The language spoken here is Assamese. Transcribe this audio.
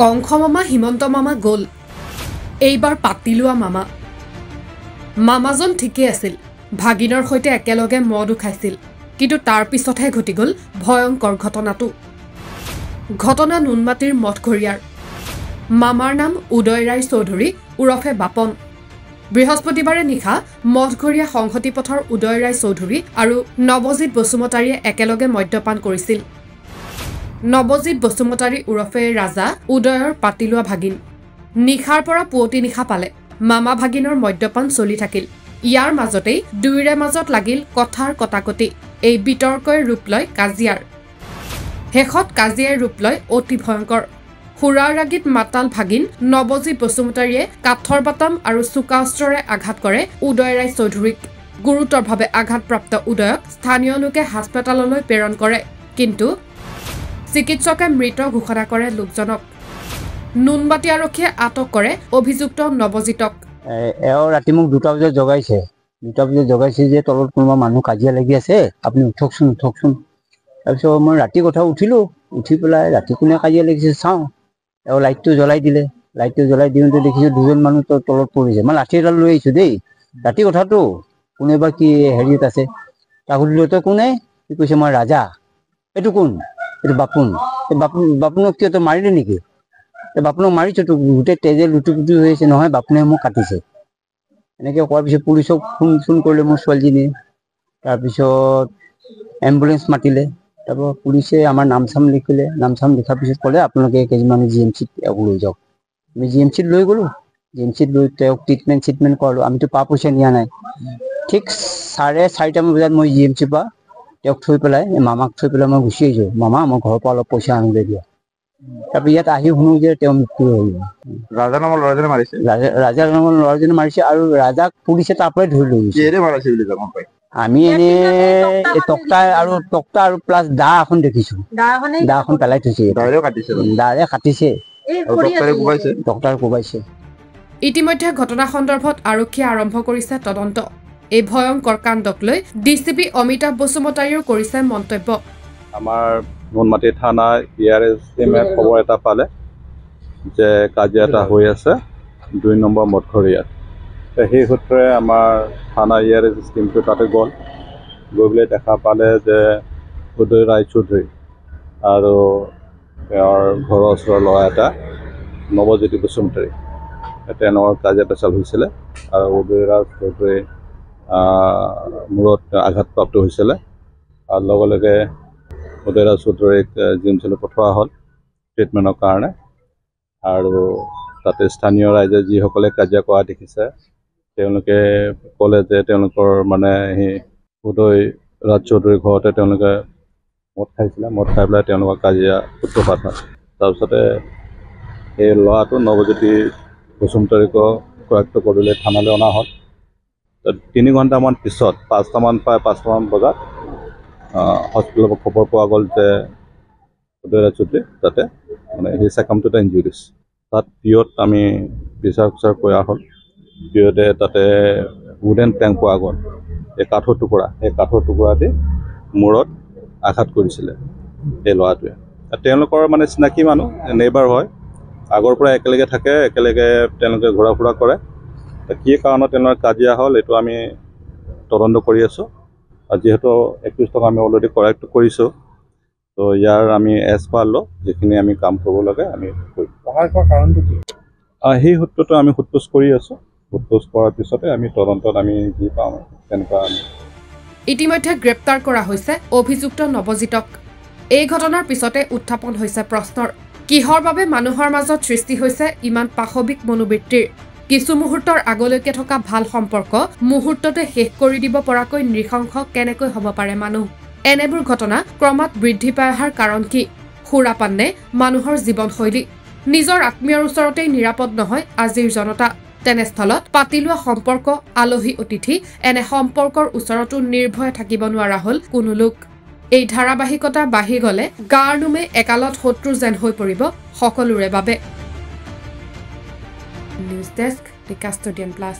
কংস মামা হিমন্ত মামা গ'ল এইবাৰ পাতিলোৱা মামা মামাজন ঠিকই আছিল ভাগিনৰ সৈতে একেলগে মদ খাইছিল কিন্তু তাৰ পিছতহে ঘটি গ'ল ভয়ংকৰ ঘটনা নুনমাটিৰ মঠঘৰীয়াৰ মামাৰ নাম উদয় ৰায় চৌধুৰী উৰফে বাপন বৃহস্পতিবাৰে নিশা মঠঘৰীয়া সংহতি পথৰ উদয় ৰায় চৌধুৰী আৰু নৱজিত বসুমতাৰীয়ে একেলগে মদ্যপান কৰিছিল নৱজিত বসুমতাৰী উৰফে ৰাজা উদয়ৰ পাতিলোৱা ভাগিন নিখাৰ পৰা পুৱতি নিখা পালে মামা ভাগিনৰ মদ্যপান চলি থাকিল ইয়াৰ মাজতেই দুইৰে মাজত লাগিল কথাৰ কটাকটি এই বিতৰ্কই ৰূপ লয় কাজিয়াৰ হেখত কাজিয়াৰ ৰূপ লয় অতি ভয়ংকৰ হুৰাৰ ৰাগিত মাতাল ভাগিন নৱজিত বসুমতাৰীয়ে কাঠৰ বাটাম আৰু চুকা অস্ত্ৰৰে আঘাত কৰে উদয় ৰায় চৌধুৰীক গুৰুতৰভাৱে আঘাতপ্ৰাপ্ত উদয়ক স্থানীয় লোকে হাস্পতাললৈ প্ৰেৰণ কৰে কিন্তু চিকিৎসকে মৃত ঘোষণা কৰে লোকজনক নুনমাটি আৰক্ষীয়ে আটক কৰে অভিযুক্ত নৱজিতক ৰাতি মোক 2টা বজাত জগাইছে যে তলত কোনোবা মানুহ কাজিয়া লাগি আছে আপুনি উঠকচোন তাৰপিছত মই ৰাতি কথা উঠি পেলাই ৰাতি কোনে কাজিয়া লাগিছে চাওঁ লাইটটো জ্বলাই দিলে লাইটটো জ্বলাই দিওঁতে দেখিছোঁ দুজন মানুহ তলত পৰিছে মই লাঠি এডাল লৈ আহিছোঁ দেই ৰাতি কথাটো কোনেবা কি হেৰিত আছে তাক সুধিলোঁ তই কোনে কি কৈছে মই ৰাজা এইটো কোন এইটো বাপুনক কিয় তই মাৰিলি নেকি বাপুনক মাৰিছ তো গোটেই তেজে লুটুপুটু হৈ আছে নহয় বাপুনে মোক কাটিছে এনেকৈ কোৱাৰ পিছত পুলিচক ফোন কৰিলে মোৰ ছোৱালীজনীয়ে তাৰপিছত এম্বুলেঞ্চ মাতিলে তাৰপৰা পুলিচে আমাৰ নাম চাম লিখিলে নাম চাম লিখাৰ পিছত ক'লে আপোনালোকে কেইজনমান GMCত লৈ যাওক আমি GMCত লৈ গ'লোঁ GMCত লৈ তেওঁক ট্ৰিটমেণ্ট কৰালোঁ আমিতো পইচা নিয়া নাই ঠিক 4:30মান বজাত মই GMCৰ পৰা তেওঁক থৈ পেলাই মামাক থৈ পেলাই মই গুচি আহিছোঁ মামা মই ঘৰৰ পৰা অলপ পইচা আনিলে দিয়া তাৰপৰা ইয়াত আহি শুনো যে তেওঁ মৃত্যু হৈ গ'ল ৰাজা নামৰ ল'ৰাজনে মাৰিছে আৰু ৰাজাক পুলিচে তাৰ পৰাই ধৰি লৈ গৈছে আমি এনে তক্তা আৰু প্লাছ দা এখন দেখিছোঁ দা এখন পেলাই থৈছে দাৰে কাটিছে ডক্টৰে কোবাইছে ইতিমধ্যে ঘটনা সন্দৰ্ভত আৰক্ষীয়ে আৰম্ভ কৰিছে তদন্ত এই ভয়ংকৰ কাণ্ডক লৈ ডিচিপি অমিতাভ বসুমতাৰীও কৰিছে মন্তব্য আমাৰ নুনমাটি থানা ERS টিমে খবৰ এটা পালে যে কাজিয়া এটা হৈ আছে 2 নম্বৰ মঠঘৰীয়াত সেই সূত্ৰে আমাৰ থানা ERS টিমটো তাতে গৈ পেলাই দেখা পালে যে উদয় ৰায় চৌধুৰী আৰু তেওঁৰ ঘৰৰ ওচৰৰ ল'ৰা এটা নৱজিত বসুমতাৰী তেওঁলোকৰ কাজিয়া পেচাল হৈছিলে আৰু উদয় ৰায় চৌধুৰী মূৰত আঘাতপ্ৰাপ্ত হৈছিলে আৰু লগে লগে উদয় ৰায় চৌধুৰীক GMCলৈ পঠোৱা হ'ল ট্ৰিটমেণ্টৰ কাৰণে আৰু তাতে স্থানীয় ৰাইজে যিসকলে কাজিয়া কৰা দেখিছে তেওঁলোকে ক'লে যে তেওঁলোকৰ মানে সেই উদয় ৰাজ চৌধুৰীৰ ঘৰতে তেওঁলোকে মদ খাইছিলে মদ খাই পেলাই তেওঁলোকৰ কাজিয়া সূত্ৰপাত হয় তাৰপিছতে সেই ল'ৰাটো নৱজ্যোতি বসুমতাৰীক কৰায়ত্ব কৰিবলৈ থানালৈ অনা হ'ল 3 ঘণ্টামান পিছত 5টামান বজাত হস্পিটেলৰ পৰা খবৰ পোৱা গ'ল যে উদয় ৰায় চৌধুৰী তাতে মানে সেই চাকামটোতে ইঞ্জুৰিছ তাত পিঅ'ত আমি বিচাৰ কৰা হ'ল পিঅ'তে তাতে উডেন প্লেংক পোৱা গ'ল এই কাঠৰ টুকুৰা দি মূৰত আঘাত কৰিছিলে এই ল'ৰাটোৱে তেওঁলোকৰ মানে চিনাকি মানুহ নেইবাৰ হয় আগৰ পৰা একেলগে থাকে একেলগে তেওঁলোকে ঘূৰা ফুৰা কৰে কি কাৰণত তেওঁলোকৰ কাজিয়া হ'ল এইটো আমি তদন্ত কৰি আছোঁ আৰু যিহেতু 21 টকা আমি অলৰেডি কৰায়ত্ব কৰিছোঁ তো ইয়াৰ আমি এছপাৰ লওঁ যিখিনি আমি কাম কৰিব লাগে আমি কৰিম কাৰণটো কি সেই সূত্ৰটো আমি সোধপোছ কৰি আছোঁ সোধপোছ কৰাৰ পিছতে আমি তদন্তত আমি যি পাওঁ তেনেকুৱা ইতিমধ্যে গ্ৰেপ্তাৰ কৰা হৈছে অভিযুক্ত নৱজিতক এই ঘটনাৰ পিছতে উত্থাপন হৈছে প্ৰশ্নৰ কিহৰ বাবে মানুহৰ মাজত সৃষ্টি হৈছে ইমান পাশবিক মনোবৃত্তিৰ কিছু মুহূৰ্তৰ আগলৈকে থকা ভাল সম্পৰ্ক মুহূৰ্ততে শেষ কৰি দিব পৰাকৈ নৃশংস কেনেকৈ হ'ব পাৰে মানুহ এনেবোৰ ঘটনা ক্ৰমাৎ বৃদ্ধি পাই অহাৰ কাৰণ কি সুৰাপানে মানুহৰ জীৱনশৈলী নিজৰ আত্মীয়ৰ ওচৰতেই নিৰাপদ নহয় আজিৰ জনতা তেনেস্থলত পাতিলোৱা সম্পৰ্ক আলহী অতিথি এনে সম্পৰ্কৰ ওচৰতো নিৰ্ভয় থাকিব নোৱাৰা হ'ল কোনো লোক এই ধাৰাবাহিকতা বাঢ়ি গ'লে গাৰ নোমে একালত শত্ৰু যেন হৈ পৰিব সকলোৰে বাবে news desk, The Custodian Plus।